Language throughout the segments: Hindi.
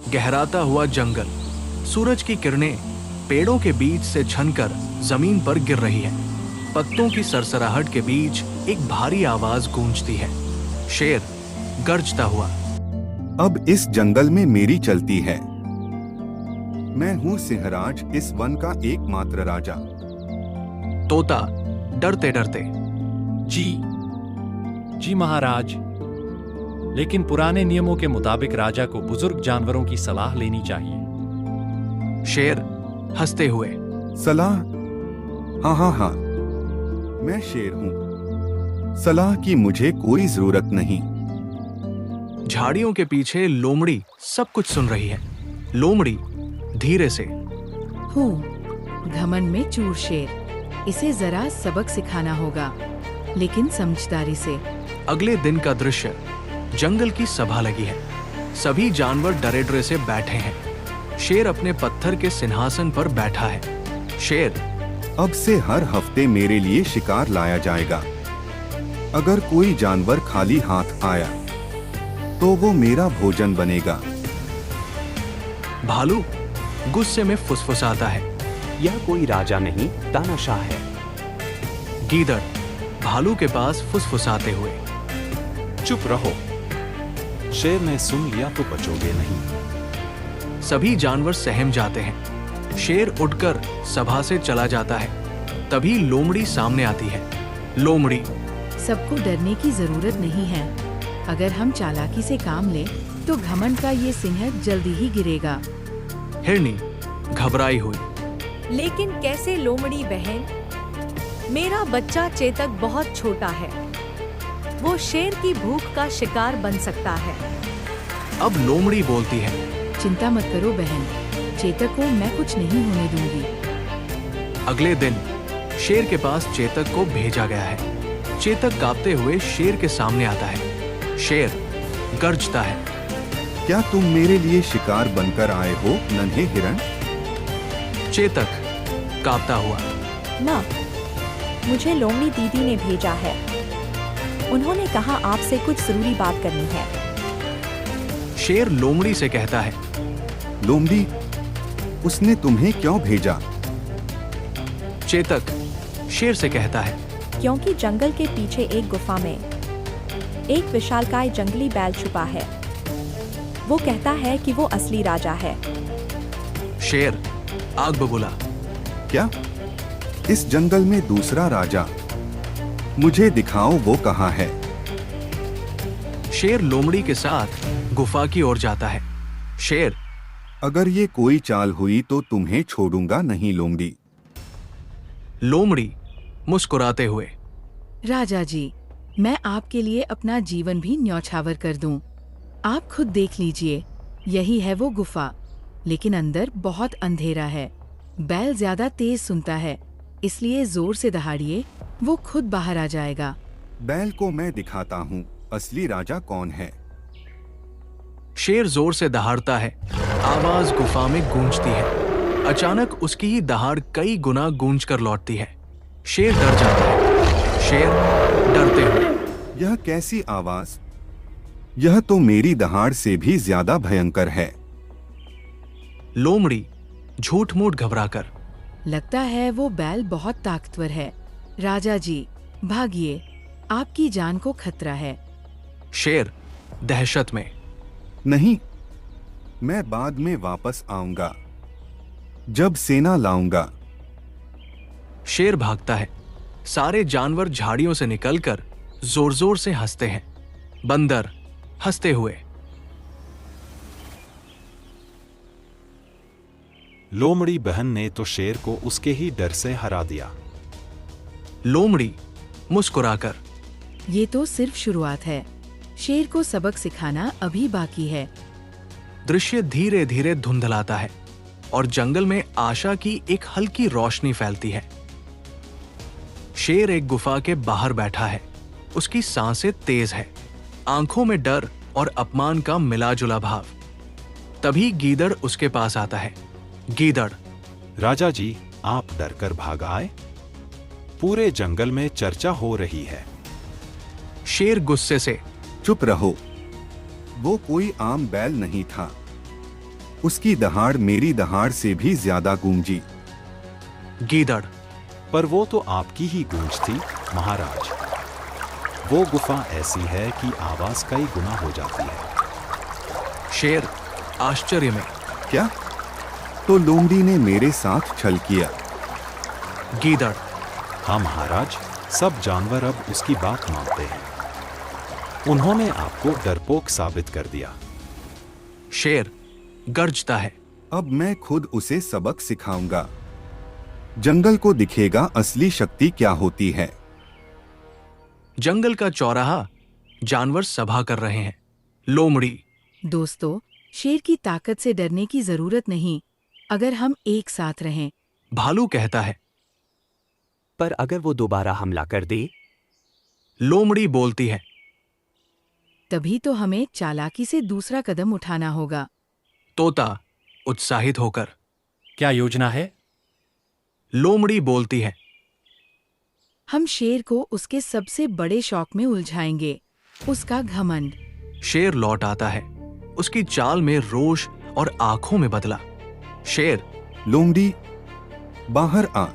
गहराता हुआ जंगल, सूरज की किरणें पेड़ों के बीच से छनकर जमीन पर गिर रही है। पत्तों की सरसराहट के बीच एक भारी आवाज गूंजती है। शेर गर्जता हुआ, अब इस जंगल में मेरी चलती है। मैं हूँ सिंहराज, इस वन का एकमात्र राजा। तोता डरते डरते, जी महाराज, लेकिन पुराने नियमों के मुताबिक राजा को बुजुर्ग जानवरों की सलाह लेनी चाहिए। शेर हंसते हुए, सलाह? हाँ, मैं शेर हूँ, सलाह की मुझे कोई जरूरत नहीं। झाड़ियों के पीछे लोमड़ी सब कुछ सुन रही है। लोमड़ी धीरे से, हूँ घमंड में चूर शेर, इसे जरा सबक सिखाना होगा, लेकिन समझदारी से। अगले दिन का दृश्य, जंगल की सभा लगी है। सभी जानवर डरे डरे से बैठे हैं। शेर अपने पत्थर के सिंहासन पर बैठा है। शेर, अब से हर हफ्ते मेरे लिए शिकार लाया जाएगा। अगर कोई जानवर खाली हाथ आया तो वो मेरा भोजन बनेगा। भालू गुस्से में फुसफुसाता है, यह कोई राजा नहीं, तानाशाह है। गीदड़ भालू के पास फुसफुसाते हुए, चुप रहो, शेर ने सुन लिया तो बचोगे नहीं। सभी जानवर सहम जाते हैं। शेर उठकर सभा से चला जाता है। तभी लोमड़ी सामने आती है। लोमड़ी, सबको डरने की जरूरत नहीं है। अगर हम चालाकी से काम लें तो घमंड का ये सिंह जल्दी ही गिरेगा। हिरनी घबराई हुई, लेकिन कैसे लोमड़ी बहन? मेरा बच्चा चेतक बहुत छोटा है, वो शेर की भूख का शिकार बन सकता है। अब लोमड़ी बोलती है, चिंता मत करो बहन, चेतक को मैं कुछ नहीं होने दूंगी। अगले दिन शेर के पास चेतक को भेजा गया है। चेतक कांपते हुए शेर के सामने आता है। शेर गर्जता है, क्या तुम मेरे लिए शिकार बनकर आए हो, नन्हे हिरण? चेतक कांपता हुआ, ना, मुझे लोमड़ी दीदी ने भेजा है। उन्होंने कहा आपसे कुछ जरूरी बात करनी है। शेर लोमड़ी से कहता है, लोमड़ी, उसने तुम्हें क्यों भेजा? चेतक शेर से कहता है, क्योंकि जंगल के पीछे एक गुफा में एक विशालकाय जंगली बैल छुपा है। वो कहता है कि वो असली राजा है। शेर आग बबूला, क्या? इस जंगल में दूसरा राजा? मुझे दिखाओ वो कहाँ है। शेर लोमड़ी के साथ गुफा की ओर जाता है। शेर, अगर ये कोई चाल हुई तो तुम्हें छोड़ूंगा नहीं लोमड़ी। लोमड़ी मुस्कुराते हुए, राजा जी, मैं आपके लिए अपना जीवन भी न्यौछावर कर दूं। आप खुद देख लीजिए, यही है वो गुफा, लेकिन अंदर बहुत अंधेरा है। बैल ज्यादा तेज सुनता है, इसलिए जोर से दहाड़िए, वो खुद बाहर आ जाएगा। बैल को मैं दिखाता हूँ असली राजा कौन है। शेर जोर से दहाड़ता है। आवाज गुफा में गूंजती है। अचानक उसकी ही दहाड़ कई गुना गूंज कर लौटती है। शेर डर जाता है। शेर डरते हुए, यह कैसी आवाज? यह तो मेरी दहाड़ से भी ज्यादा भयंकर है। लोमड़ी झूठ मूठ घबराकर, लगता है वो बैल बहुत ताकतवर है। राजा जी, भागिए, आपकी जान को खतरा है। शेर दहशत में, नहीं, मैं बाद में वापस आऊंगा, जब सेना लाऊंगा। शेर भागता है। सारे जानवर झाड़ियों से निकलकर जोर जोर से हंसते हैं। बंदर हंसते हुए, लोमड़ी बहन ने तो शेर को उसके ही डर से हरा दिया। लोमड़ी मुस्कुराकर, ये तो सिर्फ शुरुआत है, शेर को सबक सिखाना अभी बाकी है। दृश्य धीरे धीरे धुंधलाता है और जंगल में आशा की एक हल्की रोशनी फैलती है। शेर एक गुफा के बाहर बैठा है। उसकी सांसें तेज है, आंखों में डर और अपमान का मिला-जुला भाव। तभी गीदड़ उसके पास आता है। गीदड़, राजा जी, आप डरकर भाग आए? पूरे जंगल में चर्चा हो रही है। शेर गुस्से से, चुप रहो, वो कोई आम बैल नहीं था। उसकी दहाड़ मेरी दहाड़ से भी ज्यादा गूंजी। गीदड़। पर वो तो आपकी ही गूंज थी महाराज। वो गुफा ऐसी है कि आवाज कई गुना हो जाती है। शेर आश्चर्य में। क्या? तो लोमड़ी ने मेरे साथ छल किया? गीदड़। हाँ महाराज, सब जानवर अब उसकी बात मानते हैं। उन्होंने आपको डरपोक साबित कर दिया। शेर गर्जता है। अब मैं खुद उसे सबक सिखाऊंगा। जंगल को दिखेगा असली शक्ति क्या होती है। जंगल का चौराहा, जानवर सभा कर रहे हैं। लोमड़ी। दोस्तों, शेर की ताकत से डरने की जरूरत नहीं, अगर हम एक साथ रहें। भालू कहता है। पर अगर वो दोबारा हमला कर दे? लोमड़ी बोलती है। तभी तो हमें चालाकी से दूसरा कदम उठाना होगा। तोता उत्साहित होकर। क्या योजना है? लोमड़ी बोलती है। हम शेर को उसके सबसे बड़े शौक में उलझाएंगे, उसका घमंड। शेर लौट आता है, उसकी चाल में रोष और आंखों में बदला। शेर। लोमड़ी बाहर आ,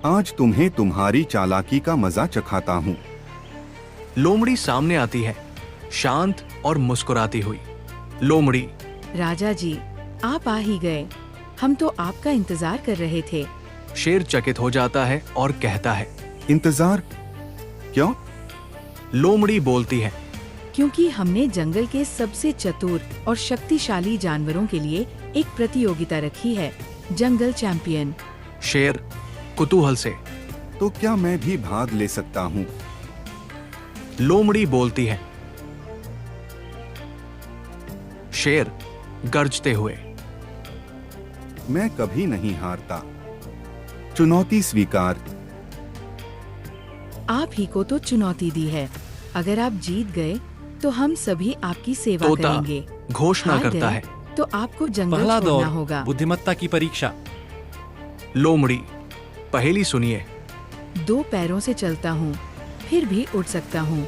आज तुम्हें तुम्हारी चालाकी का मजा चखाता हूँ। लोमड़ी सामने आती है, शांत और मुस्कुराती हुई। लोमड़ी। राजा जी, आप आ ही गए, हम तो आपका इंतजार कर रहे थे। शेर चकित हो जाता है और कहता है। इंतजार? क्यों? लोमड़ी बोलती है। क्योंकि हमने जंगल के सबसे चतुर और शक्तिशाली जानवरों के लिए एक प्रतियोगिता रखी है, जंगल चैंपियन। शेर कुतूहल से। तो क्या मैं भी भाग ले सकता हूँ? लोमड़ी बोलती है। शेर गर्जते हुए। मैं कभी नहीं हारता। चुनौती स्वीकार। आप ही को तो चुनौती दी है, अगर आप जीत गए तो हम सभी आपकी सेवा तोता करेंगे। घोषणा हार करता गए है। तो आपको जंगल पहला छोड़ना दौर, होगा। बुद्धिमत्ता की परीक्षा। लोमड़ी। पहेली सुनिए। 2 पैरों से चलता हूँ, फिर भी उड़ सकता हूँ।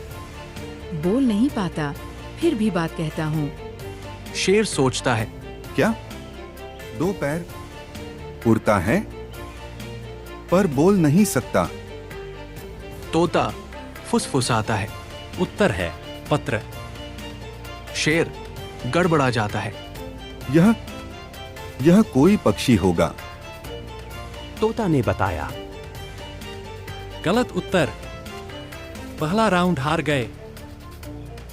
बोल नहीं पाता, फिर भी बात कहता हूँ। शेर सोचता है। क्या? 2 पैर, उड़ता है पर बोल नहीं सकता। तोता फुसफुसाता है। उत्तर है पत्र। शेर गड़बड़ा जाता है। यह कोई पक्षी होगा। तोता ने बताया। गलत उत्तर। पहला राउंड हार गए।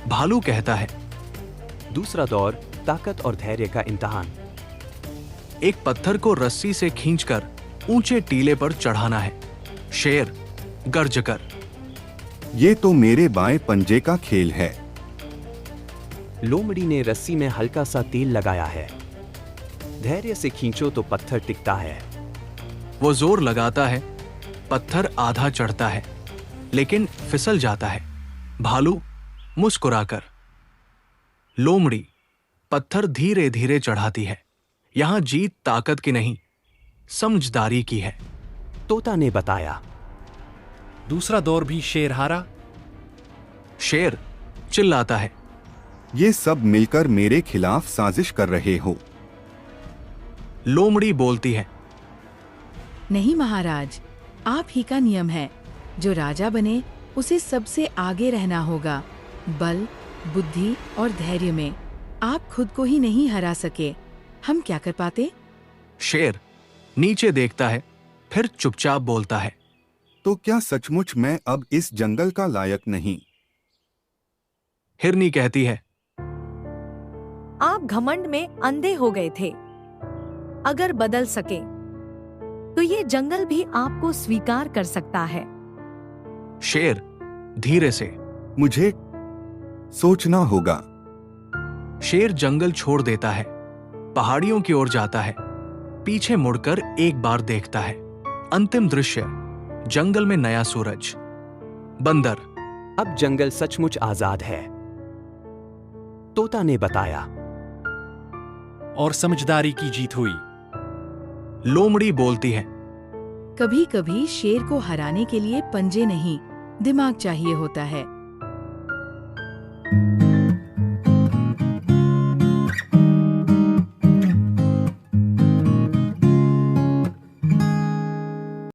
भालू कहता है। दूसरा दौर, ताकत और धैर्य का इम्तिहान। एक पत्थर को रस्सी से खींचकर ऊंचे टीले पर चढ़ाना है। शेर गर्ज कर। ये तो मेरे बाएं पंजे का खेल है। लोमड़ी ने रस्सी में हल्का सा तेल लगाया है। धैर्य से खींचो तो पत्थर टिकता है। वो जोर लगाता है, पत्थर आधा चढ़ता है, लेकिन फिसल जाता है। भालू मुस्कुराकर। लोमड़ी पत्थर धीरे धीरे चढ़ाती है। यहां जीत ताकत की नहीं, समझदारी की है। तोता ने बताया। दूसरा दौर भी शेर हारा। शेर चिल्लाता है। ये सब मिलकर मेरे खिलाफ साजिश कर रहे हो। लोमड़ी बोलती है। नहीं महाराज, आप ही का नियम है, जो राजा बने उसे सबसे आगे रहना होगा। बल, बुद्धि और धैर्य में आप खुद को ही नहीं हरा सके, हम क्या कर पाते? शेर नीचे देखता है, फिर चुपचाप बोलता है। तो क्या सचमुच मैं अब इस जंगल का लायक नहीं? हिरनी कहती है। आप घमंड में अंधे हो गए थे। अगर बदल सके तो ये जंगल भी आपको स्वीकार कर सकता है। शेर धीरे से। मुझे सोचना होगा। शेर जंगल छोड़ देता है, पहाड़ियों की ओर जाता है, पीछे मुड़कर एक बार देखता है। अंतिम दृश्य, जंगल में नया सूरज। बंदर। अब जंगल सचमुच आजाद है। तोता ने बताया। और समझदारी की जीत हुई। लोमड़ी बोलती है। कभी कभी शेर को हराने के लिए पंजे नहीं, दिमाग चाहिए होता है।